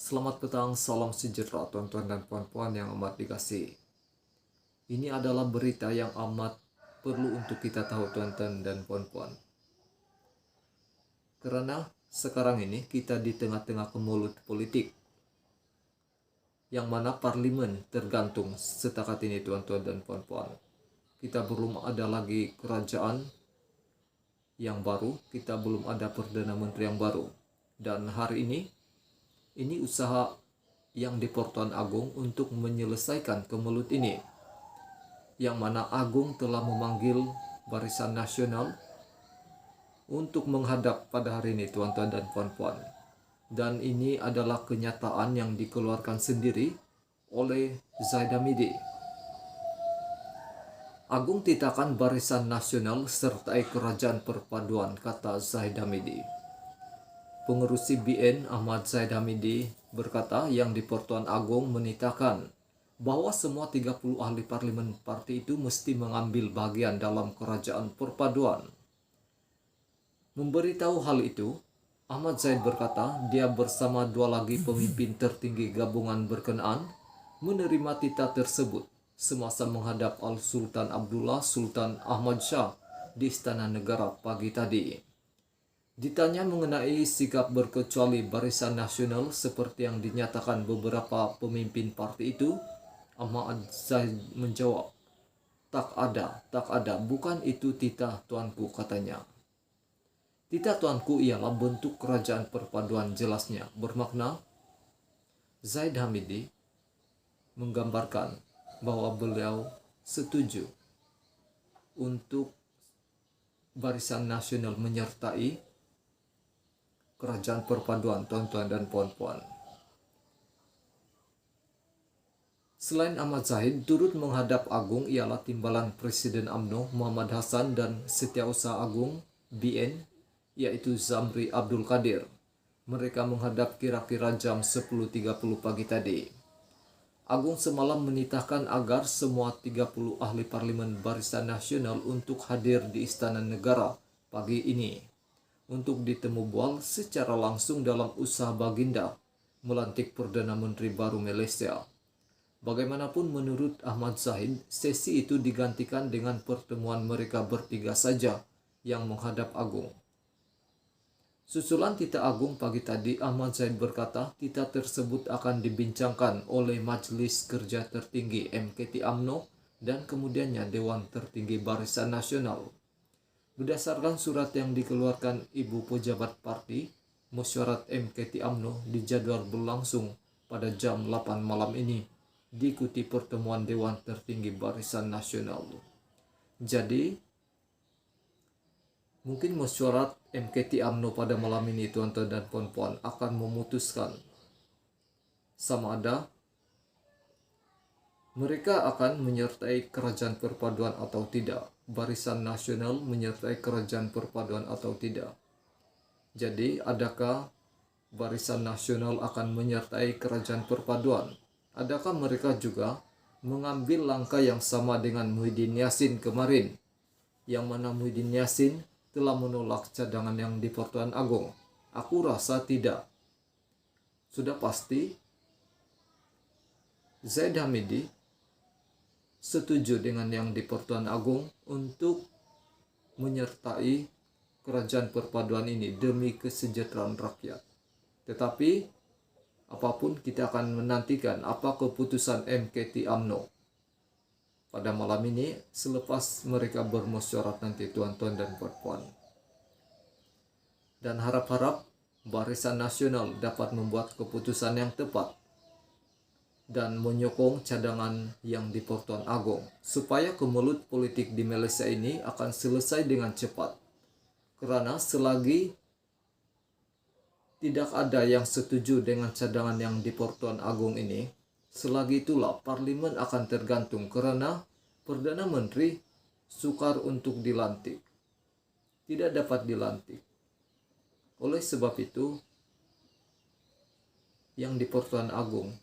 Selamat petang, salam sejahtera tuan-tuan dan puan-puan yang amat dikasihi. Ini adalah berita yang amat perlu untuk kita tahu tuan-tuan dan puan-puan. Karena sekarang ini kita di tengah-tengah kemulut politik. Yang mana parlimen tergantung setakat ini tuan-tuan dan puan-puan. Kita belum ada lagi kerajaan yang baru, kita belum ada Perdana Menteri yang baru. Dan hari ini usaha yang di Pertuan Agung untuk menyelesaikan kemelut ini, yang mana Agung telah memanggil Barisan Nasional untuk menghadap pada hari ini tuan-tuan dan puan-puan. Dan ini adalah kenyataan yang dikeluarkan sendiri oleh Zaid Hamidi. Agung titakan Barisan Nasional sertai Kerajaan Perpaduan, kata Zaid Hamidi. Pengurus CBN Ahmad Zaid Hamidi berkata yang di Pertuan Agung menitahkan bahwa semua 30 ahli parlimen parti itu mesti mengambil bagian dalam Kerajaan Perpaduan. Memberitahu hal itu, Ahmad Zaid berkata dia bersama dua lagi pemimpin tertinggi gabungan berkenaan menerima titah tersebut semasa menghadap Al-Sultan Abdullah Sultan Ahmad Shah di Istana Negara pagi tadi. Ditanya mengenai sikap berkecuali Barisan Nasional seperti yang dinyatakan beberapa pemimpin parti itu, Ahmad Zaid menjawab, tak ada, bukan itu titah tuanku, katanya. Titah tuanku ialah bentuk kerajaan perpaduan, jelasnya. Bermakna, Zaid Hamidi menggambarkan bahwa beliau setuju untuk Barisan Nasional menyertai Kerajaan Perpaduan, tuan-tuan dan puan-puan. Selain Ahmad Zaid, turut menghadap Agung ialah Timbalan Presiden UMNO Muhammad Hasan dan Setiausaha Agung BN, yaitu Zamri Abdul Qadir. Mereka menghadap kira-kira jam 10.30 pagi tadi. Agung semalam menitahkan agar semua 30 ahli parlimen Barisan Nasional untuk hadir di Istana Negara pagi ini untuk ditemu bual secara langsung dalam usaha Baginda melantik Perdana Menteri baru Malaysia. Bagaimanapun menurut Ahmad Zaid, sesi itu digantikan dengan pertemuan mereka bertiga saja yang menghadap Agung. Susulan titah Agung pagi tadi, Ahmad Zaid berkata titah tersebut akan dibincangkan oleh Majelis Kerja Tertinggi MKT UMNO dan kemudiannya Dewan Tertinggi Barisan Nasional. Berdasarkan surat yang dikeluarkan Ibu Pejabat Parti, mesyuarat MKT UMNO dijadwal berlangsung pada jam 8 malam ini, diikuti pertemuan Dewan Tertinggi Barisan Nasional. Jadi, mungkin mesyuarat MKT UMNO pada malam ini, tuan-tuan dan puan-puan, akan memutuskan sama ada mereka akan menyertai Kerajaan Perpaduan atau tidak. Barisan Nasional menyertai Kerajaan Perpaduan atau tidak. Jadi, adakah Barisan Nasional akan menyertai Kerajaan Perpaduan? Adakah mereka juga mengambil langkah yang sama dengan Muhyiddin Yassin kemarin, yang mana Muhyiddin Yassin telah menolak cadangan yang di Pertuan Agung? Aku rasa tidak. Sudah pasti Zaid Hamidi setuju dengan yang di Pertuan Agung untuk menyertai Kerajaan Perpaduan ini demi kesejahteraan rakyat. Tetapi apapun, kita akan menantikan apa keputusan MKT UMNO pada malam ini selepas mereka bermusyawarah nanti, tuan-tuan dan puan-puan. Dan harap-harap Barisan Nasional dapat membuat keputusan yang tepat dan menyokong cadangan yang di Pertuan Agung supaya kemelut politik di Malaysia ini akan selesai dengan cepat. Karena selagi tidak ada yang setuju dengan cadangan yang di Pertuan Agung ini, selagi itulah parlimen akan tergantung karena Perdana Menteri sukar untuk dilantik, tidak dapat dilantik. Oleh sebab itu, yang di Pertuan Agung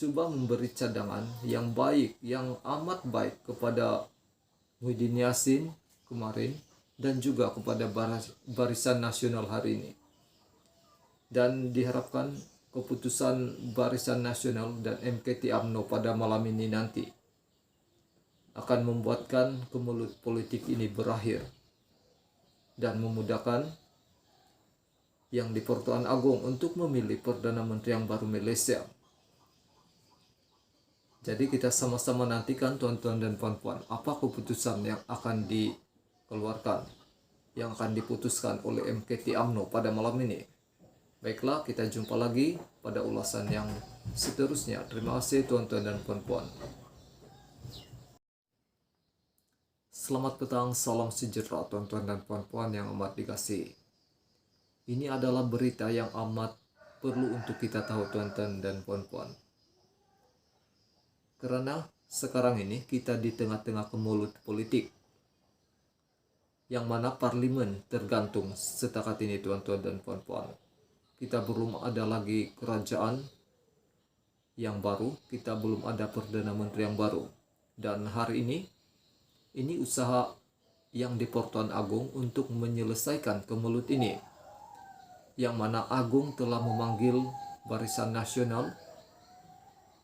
coba memberi cadangan yang baik, yang amat baik kepada Muhyiddin Yassin kemarin dan juga kepada Barisan Nasional hari ini. Dan diharapkan keputusan Barisan Nasional dan MKT UMNO pada malam ini nanti akan membuatkan kemelut politik ini berakhir dan memudahkan yang di Pertuan Agong untuk memilih Perdana Menteri yang baru Malaysia. Jadi kita sama-sama nantikan tuan-tuan dan puan-puan, apa keputusan yang akan dikeluarkan, yang akan diputuskan oleh MKT UMNO pada malam ini. Baiklah, kita jumpa lagi pada ulasan yang seterusnya. Terima kasih tuan-tuan dan puan-puan. Selamat petang, salam sejahtera tuan-tuan dan puan-puan yang amat dikasihi. Ini adalah berita yang amat perlu untuk kita tahu tuan-tuan dan puan-puan. Karena sekarang ini kita di tengah-tengah kemelut politik, yang mana parlimen tergantung setakat ini tuan-tuan dan puan-puan. Kita belum ada lagi kerajaan yang baru, kita belum ada Perdana Menteri yang baru. Dan hari ini usaha yang di Pertuan Agong untuk menyelesaikan kemelut ini, yang mana Agong telah memanggil Barisan Nasional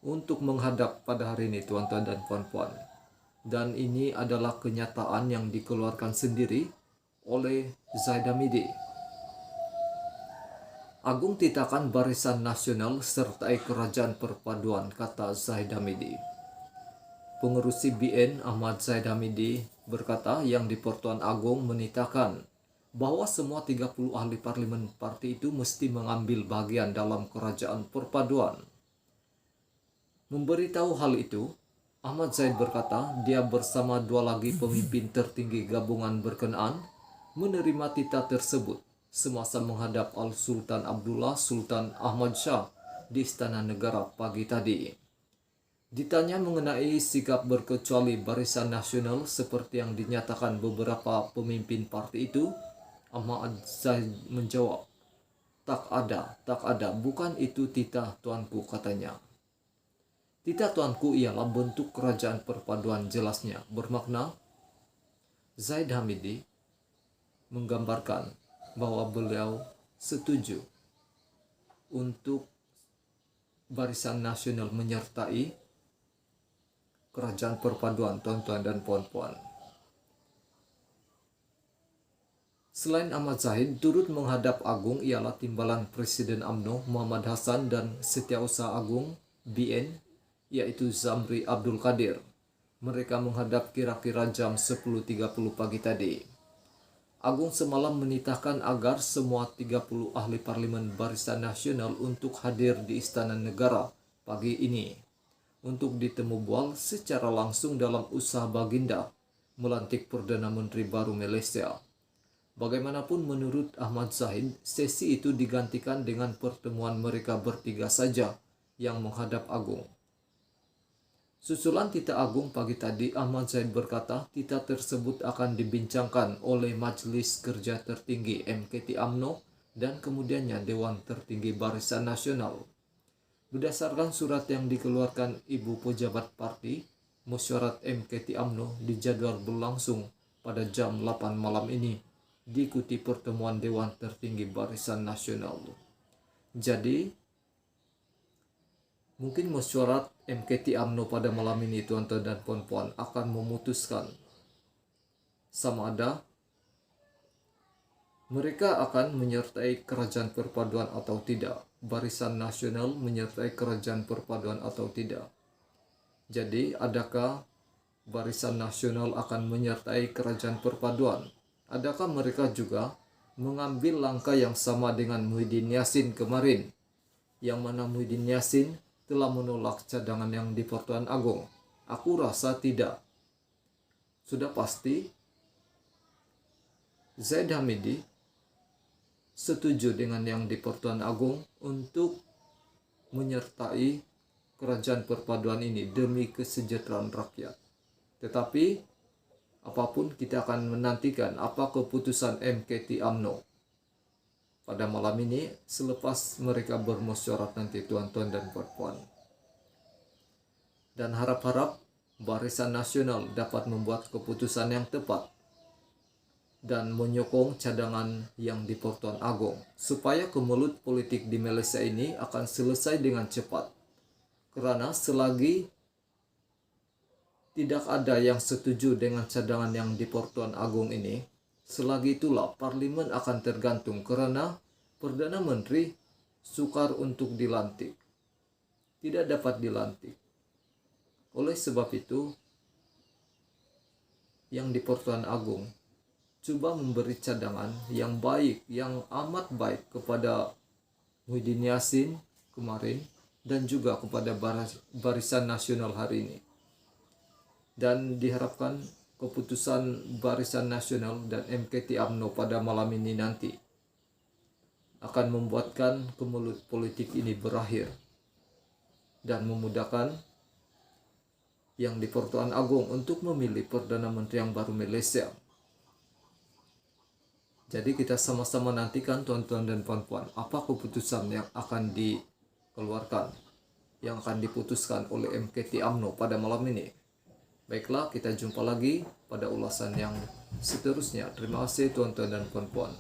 untuk menghadap pada hari ini tuan-tuan dan puan-puan. Dan ini adalah kenyataan yang dikeluarkan sendiri oleh Zaid Hamidi. Agong titakan Barisan Nasional sertai Kerajaan Perpaduan, kata Zaid Hamidi. Pengerusi BN Ahmad Zaid Hamidi berkata yang di Pertuan Agong menitahkan bahwa semua 30 ahli parlimen parti itu mesti mengambil bagian dalam Kerajaan Perpaduan. Memberitahu hal itu, Ahmad Zaid berkata dia bersama dua lagi pemimpin tertinggi gabungan berkenaan menerima titah tersebut semasa menghadap Al-Sultan Abdullah Sultan Ahmad Shah di Istana Negara pagi tadi. Ditanya mengenai sikap berkecuali Barisan Nasional seperti yang dinyatakan beberapa pemimpin parti itu, Ahmad Zaid menjawab, tak ada, bukan itu titah tuanku, katanya. Titah tuanku ialah bentuk kerajaan perpaduan, jelasnya. Bermakna, Zaid Hamidi menggambarkan bahwa beliau setuju untuk Barisan Nasional menyertai Kerajaan Perpaduan, tuan-tuan dan puan-puan. Selain Ahmad Zaid, turut menghadap Agong ialah Timbalan Presiden UMNO Muhammad Hassan dan Setiausaha Agong BN, yaitu Zamri Abdul Qadir. Mereka menghadap kira-kira jam 10.30 pagi tadi. Agong semalam menitahkan agar semua 30 ahli parlimen Barisan Nasional untuk hadir di Istana Negara pagi ini untuk ditemu bual secara langsung dalam usaha baginda melantik Perdana Menteri baru Malaysia. Bagaimanapun menurut Ahmad Zaid, sesi itu digantikan dengan pertemuan mereka bertiga saja yang menghadap Agong. Susulan titah Agong pagi tadi, Ahmad Zaid berkata titah tersebut akan dibincangkan oleh Majelis Kerja Tertinggi MKT UMNO dan kemudiannya Dewan Tertinggi Barisan Nasional. Berdasarkan surat yang dikeluarkan Ibu Pejabat Parti, mesyuarat MKT UMNO dijadwal berlangsung pada jam 8 malam ini, diikuti pertemuan Dewan Tertinggi Barisan Nasional. Jadi, mungkin mesyuarat MKT UMNO pada malam ini tuan-tuan dan puan-puan akan memutuskan sama ada mereka akan menyertai Kerajaan Perpaduan atau tidak. Barisan Nasional menyertai Kerajaan Perpaduan atau tidak. Jadi adakah Barisan Nasional akan menyertai Kerajaan Perpaduan? Adakah mereka juga mengambil langkah yang sama dengan Muhyiddin Yassin kemarin, yang mana Muhyiddin Yassin telah menolak cadangan yang di Pertuan Agong? Aku rasa tidak. Sudah pasti Zaid Hamidi setuju dengan yang di Pertuan Agong untuk menyertai Kerajaan Perpaduan ini demi kesejahteraan rakyat. Tetapi apapun, kita akan menantikan apa keputusan MKT UMNO pada malam ini selepas mereka bermusyawarah nanti tuan-tuan dan puan-puan. Dan harap-harap Barisan Nasional dapat membuat keputusan yang tepat dan menyokong cadangan yang di Pertuan Agong supaya kemelut politik di Malaysia ini akan selesai dengan cepat. Karena selagi tidak ada yang setuju dengan cadangan yang di Pertuan Agong ini, selagi itulah parlimen akan tergantung karena Perdana Menteri sukar untuk dilantik, tidak dapat dilantik. Oleh sebab itu, yang di Pertuan Agong coba memberi cadangan yang baik, yang amat baik kepada Muhyiddin Yassin kemarin dan juga kepada Barisan Nasional hari ini. Dan diharapkan keputusan Barisan Nasional dan MKT UMNO pada malam ini nanti akan membuatkan kemelut politik ini berakhir dan memudahkan yang di Pertuan Agong untuk memilih Perdana Menteri yang baru Malaysia. Jadi kita sama-sama nantikan tuan-tuan dan puan-puan apa keputusan yang akan dikeluarkan, yang akan diputuskan oleh MKT UMNO pada malam ini. Baiklah, kita jumpa lagi pada ulasan yang seterusnya. Terima kasih tuan-tuan dan puan-puan.